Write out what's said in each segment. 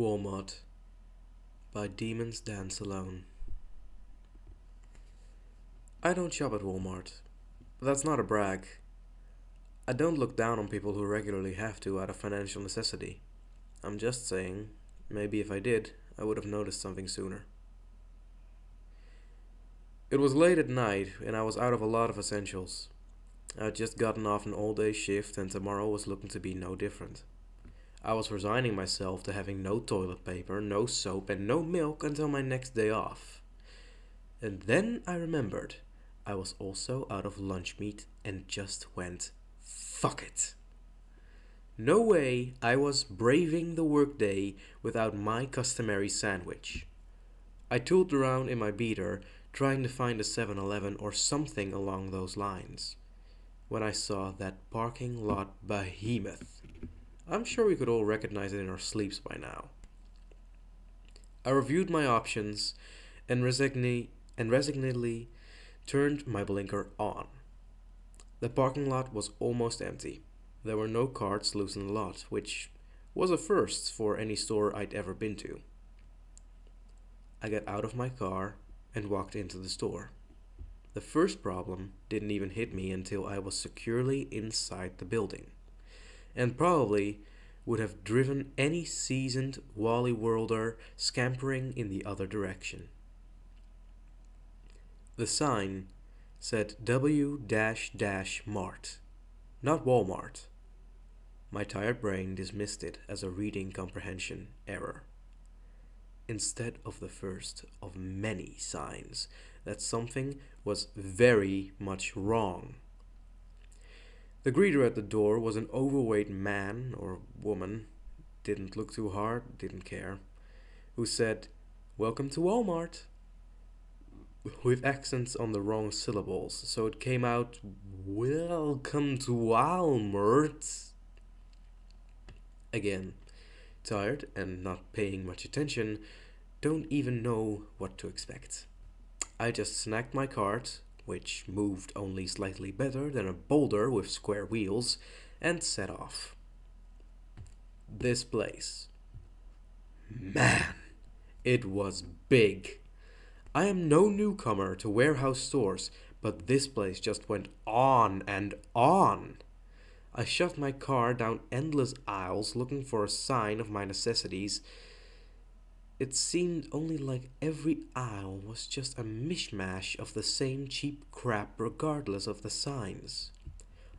Wallmart by Demons Dance Alone. I don't shop at Walmart. That's not a brag. I don't look down on people who regularly have to out of financial necessity. I'm just saying, maybe if I did, I would have noticed something sooner. It was late at night and I was out of a lot of essentials. I had just gotten off an all-day shift and tomorrow was looking to be no different. I was resigning myself to having no toilet paper, no soap, and no milk until my next day off. And then I remembered I was also out of lunch meat and just went, fuck it. No way I was braving the workday without my customary sandwich. I tooled around in my beater trying to find a 7-Eleven or something along those lines when I saw that parking lot behemoth. I'm sure we could all recognize it in our sleeps by now. I reviewed my options and resignedly turned my blinker on. The parking lot was almost empty. There were no carts loose in the lot, which was a first for any store I'd ever been to. I got out of my car and walked into the store. The first problem didn't even hit me until I was securely inside the building, and probably would have driven any seasoned Wally Worlder scampering in the other direction. The sign said W-Mart, not Walmart. My tired brain dismissed it as a reading comprehension error, instead of the first of many signs that something was very much wrong. The greeter at the door was an overweight man or woman, didn't look too hard, didn't care, who said, "Welcome to Walmart," with accents on the wrong syllables, so it came out, "Welcome to Wallmart." Again, tired and not paying much attention, don't even know what to expect. I just snagged my cart, which moved only slightly better than a boulder with square wheels, and set off. This place. Man, it was big. I am no newcomer to warehouse stores, but this place just went on and on. I shoved my car down endless aisles looking for a sign of my necessities. It seemed only like every aisle was just a mishmash of the same cheap crap regardless of the signs.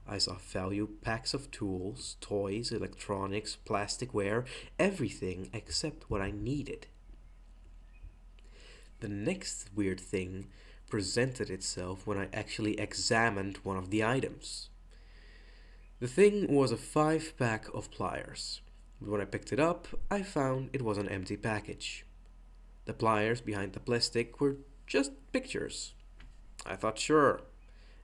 I saw value packs of tools, toys, electronics, plasticware, everything except what I needed. The next weird thing presented itself when I actually examined one of the items. The thing was a 5-pack of pliers. But when I picked it up, I found it was an empty package. The pliers behind the plastic were just pictures. I thought sure,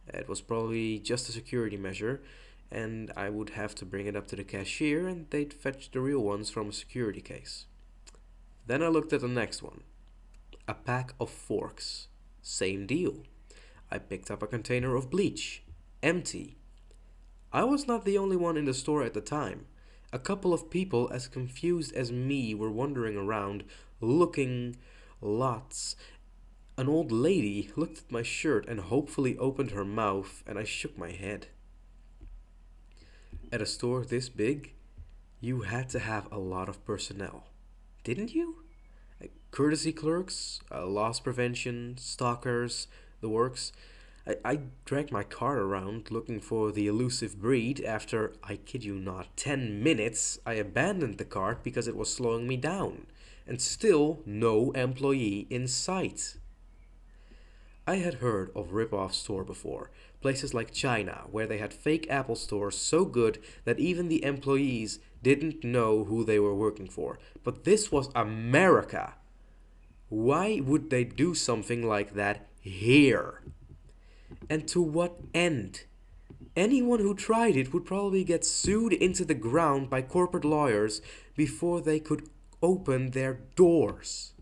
it was probably just a security measure, and I would have to bring it up to the cashier and they'd fetch the real ones from a security case. Then I looked at the next one. A pack of forks. Same deal. I picked up a container of bleach. Empty. I was not the only one in the store at the time. A couple of people as confused as me were wandering around, looking lots. An old lady looked at my shirt and hopefully opened her mouth, and I shook my head. At a store this big, you had to have a lot of personnel, didn't you? Courtesy clerks, loss prevention, stalkers, the works. I dragged my cart around looking for the elusive breed. After, I kid you not, 10 minutes, I abandoned the cart because it was slowing me down. And still no employee in sight. I had heard of rip-off store before, places like China, where they had fake Apple stores so good that even the employees didn't know who they were working for. But this was America. Why would they do something like that here? And to what end? Anyone who tried it would probably get sued into the ground by corporate lawyers before they could open their doors.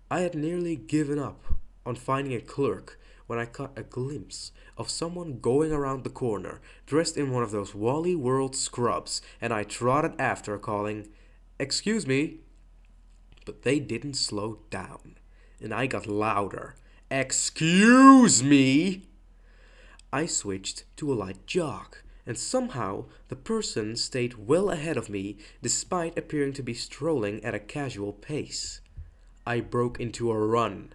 I had nearly given up on finding a clerk when I caught a glimpse of someone going around the corner dressed in one of those Wally World scrubs, and I trotted after calling, Excuse me. But they didn't slow down, and I got louder. Excuse me! I switched to a light jog, and somehow the person stayed well ahead of me despite appearing to be strolling at a casual pace. I broke into a run.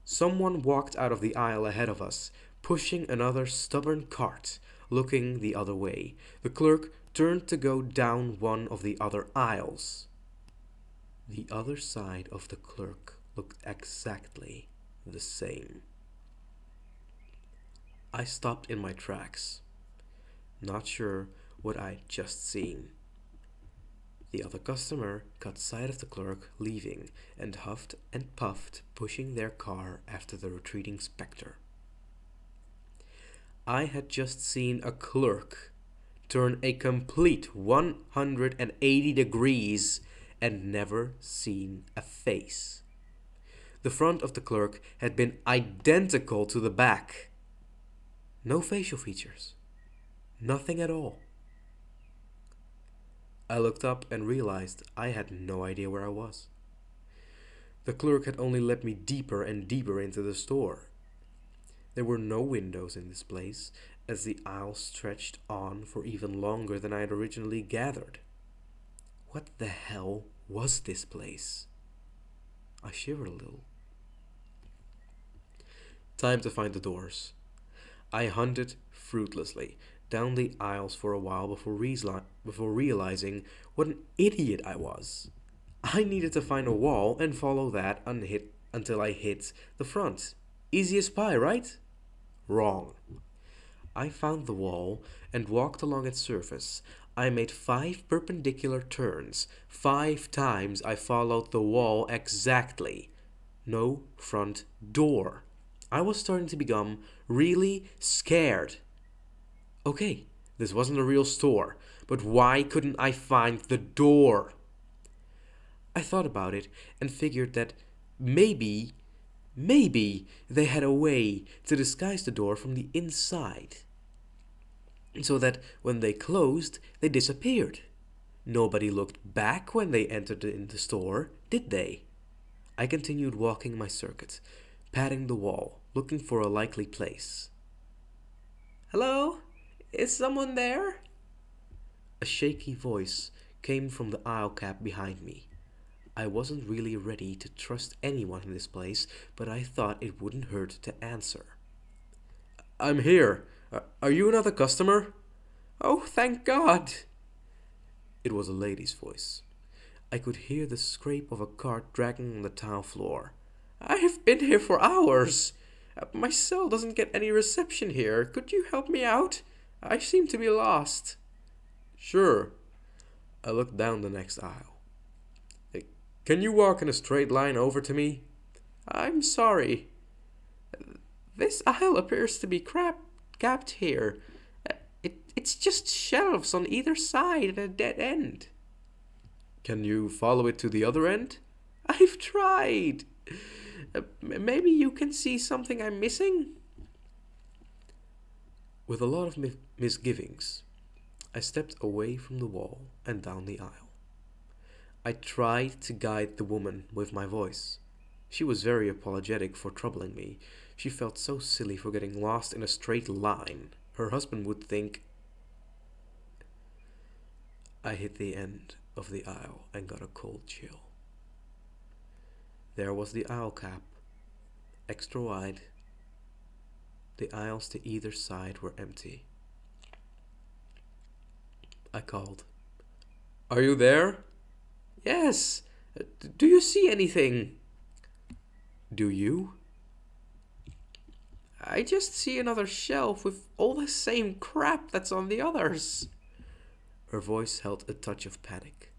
Someone walked out of the aisle ahead of us, pushing another stubborn cart, looking the other way. The clerk turned to go down one of the other aisles. The other side of the clerk looked exactly the same. I stopped in my tracks, not sure what I'd just seen. The other customer caught sight of the clerk leaving and huffed and puffed, pushing their car after the retreating specter. I had just seen a clerk turn a complete 180 degrees and never seen a face. The front of the clerk had been identical to the back. No facial features. Nothing at all. I looked up and realized I had no idea where I was. The clerk had only led me deeper and deeper into the store. There were no windows in this place, as the aisle stretched on for even longer than I had originally gathered. What the hell was this place? I shivered a little. Time to find the doors. I hunted fruitlessly down the aisles for a while before realizing what an idiot I was. I needed to find a wall and follow that until I hit the front. Easy as pie, right? Wrong. I found the wall and walked along its surface. I made 5 perpendicular turns. 5 times I followed the wall exactly. No front door. I was starting to become really scared. Okay, this wasn't a real store, but why couldn't I find the door? I thought about it and figured that maybe they had a way to disguise the door from the inside, so that when they closed, they disappeared. Nobody looked back when they entered the store, did they? I continued walking my circuit, patting the wall, looking for a likely place. Hello? Is someone there? A shaky voice came from the aisle cap behind me. I wasn't really ready to trust anyone in this place, but I thought it wouldn't hurt to answer. I'm here. Are you another customer? Oh, thank God! It was a lady's voice. I could hear the scrape of a cart dragging on the tile floor. I have been here for hours. My cell doesn't get any reception here. Could you help me out? I seem to be lost. Sure. I looked down the next aisle. Can you walk in a straight line over to me? I'm sorry. This aisle appears to be capped here. It's just shelves on either side and a dead end. Can you follow it to the other end? I've tried. Maybe you can see something I'm missing? With a lot of misgivings, I stepped away from the wall and down the aisle. I tried to guide the woman with my voice. She was very apologetic for troubling me. She felt so silly for getting lost in a straight line. Her husband would think. I hit the end of the aisle and got a cold chill. There was the aisle cap, extra wide. The aisles to either side were empty. I called. Are you there? Yes. Do you see anything? Do you? I just see another shelf with all the same crap that's on the others. Her voice held a touch of panic.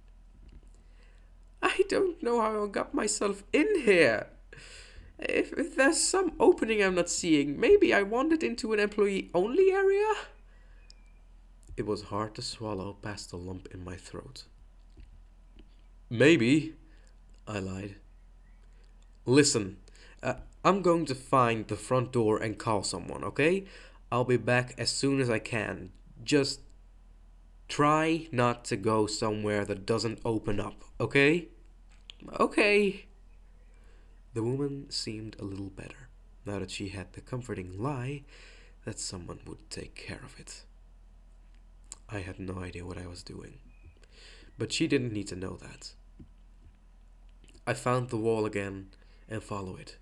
I don't know how I got myself in here. If there's some opening I'm not seeing, maybe I wandered into an employee-only area? It was hard to swallow past the lump in my throat. Maybe, I lied. Listen, I'm going to find the front door and call someone, okay? I'll be back as soon as I can. Just Try not to go somewhere that doesn't open up, okay? Okay. The woman seemed a little better, now that she had the comforting lie that someone would take care of it. I had no idea what I was doing, but she didn't need to know that. I found the wall again and followed it.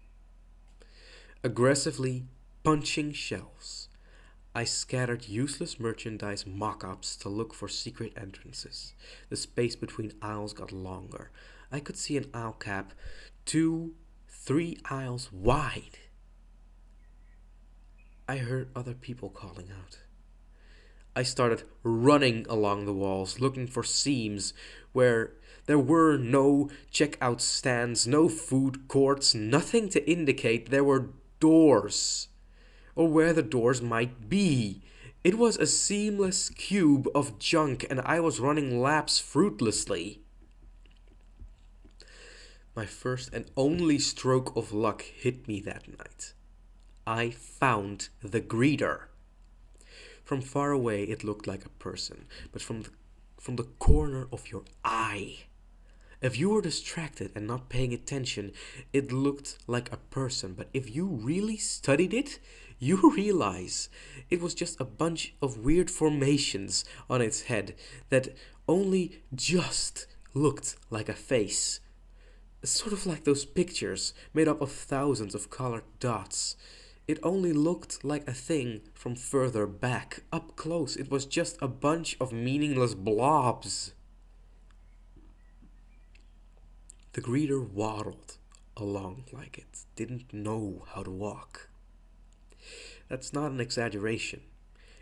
Aggressively punching shelves, I scattered useless merchandise mock-ups to look for secret entrances. The space between aisles got longer. I could see an aisle cap 2, 3 aisles wide. I heard other people calling out. I started running along the walls, looking for seams where there were no checkout stands, no food courts, nothing to indicate there were doors, or where the doors might be. It was a seamless cube of junk, and I was running laps fruitlessly. My first and only stroke of luck hit me that night. I found the greeter. From far away it looked like a person, but from the corner of your eye, if you were distracted and not paying attention, it looked like a person. But if you really studied it, you realize it was just a bunch of weird formations on its head that only just looked like a face. Sort of like those pictures made up of thousands of colored dots. It only looked like a thing from further back. Up close, it was just a bunch of meaningless blobs. The greeter waddled along like it didn't know how to walk. That's not an exaggeration.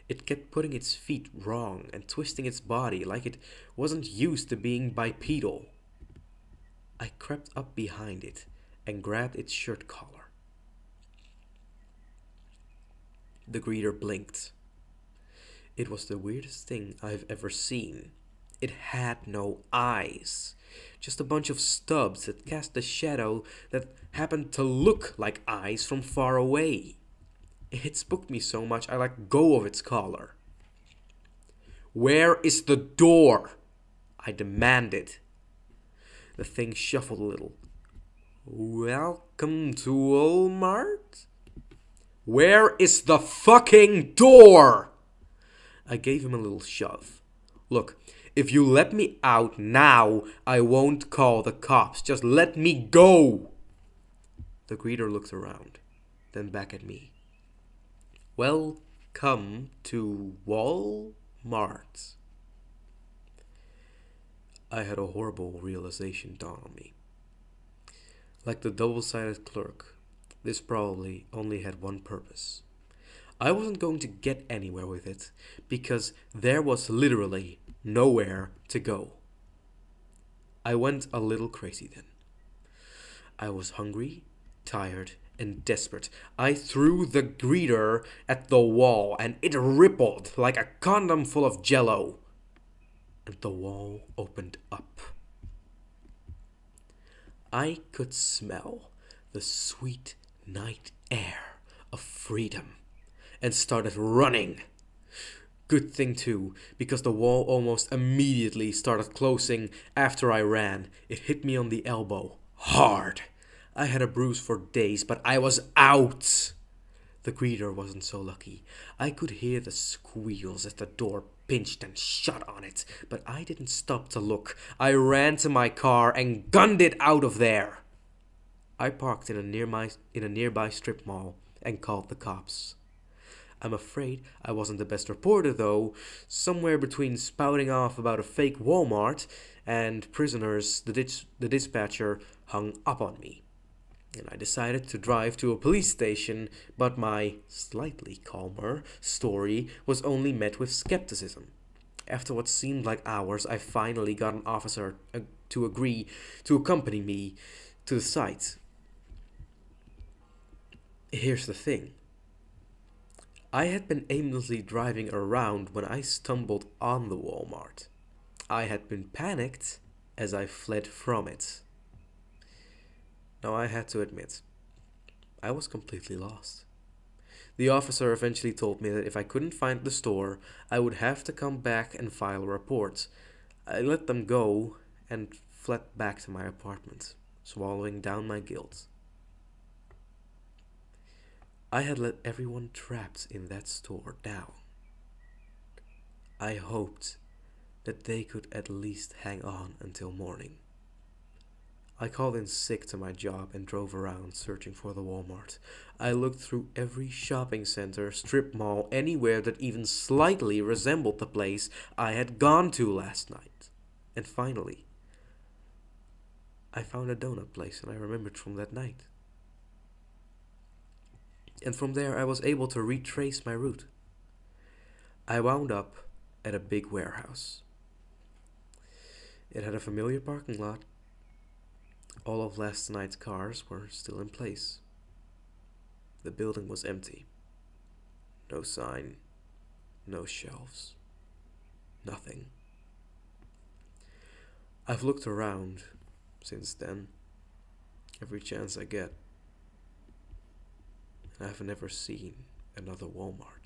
It kept putting its feet wrong and twisting its body like it wasn't used to being bipedal. I crept up behind it and grabbed its shirt collar. The greeter blinked. It was the weirdest thing I've ever seen. It had no eyes, just a bunch of stubs that cast a shadow that happened to look like eyes from far away. It spooked me so much I let go of its collar. "Where is the door?" I demanded. The thing shuffled a little. "Welcome to Wallmart?" "Where is the fucking door?" I gave him a little shove. "Look, if you let me out now, I won't call the cops. Just let me go." The greeter looked around, then back at me. "Welcome to Wallmart." I had a horrible realization dawn on me. Like the double-sided clerk, this probably only had one purpose. I wasn't going to get anywhere with it, because there was literally nowhere to go. I went a little crazy then. I was hungry, tired, and desperate. I threw the greeter at the wall, and it rippled like a condom full of jello. And the wall opened up. I could smell the sweet night air of freedom and started running. Good thing too, because the wall almost immediately started closing after I ran. It hit me on the elbow, hard. I had a bruise for days, but I was out. The greeter wasn't so lucky. I could hear the squeals as the door pinched and shut on it, but I didn't stop to look. I ran to my car and gunned it out of there. I parked in a nearby strip mall and called the cops. I'm afraid I wasn't the best reporter though. Somewhere between spouting off about a fake Walmart and prisoners, the dispatcher hung up on me. And I decided to drive to a police station, but my slightly calmer story was only met with skepticism. After what seemed like hours, I finally got an officer to agree to accompany me to the site. Here's the thing. I had been aimlessly driving around when I stumbled on the Walmart. I had been panicked as I fled from it. Now I had to admit, I was completely lost. The officer eventually told me that if I couldn't find the store, I would have to come back and file a report. I let them go and fled back to my apartment, swallowing down my guilt. I had let everyone trapped in that store down. I hoped that they could at least hang on until morning. I called in sick to my job and drove around searching for the Walmart. I looked through every shopping center, strip mall, anywhere that even slightly resembled the place I had gone to last night. And finally, I found a donut place and I remembered from that night. And from there I was able to retrace my route. I wound up at a big warehouse. It had a familiar parking lot. All of last night's cars were still in place. The building was empty. No sign, no shelves, nothing. I've looked around since then, every chance I get, and I've never seen another Walmart.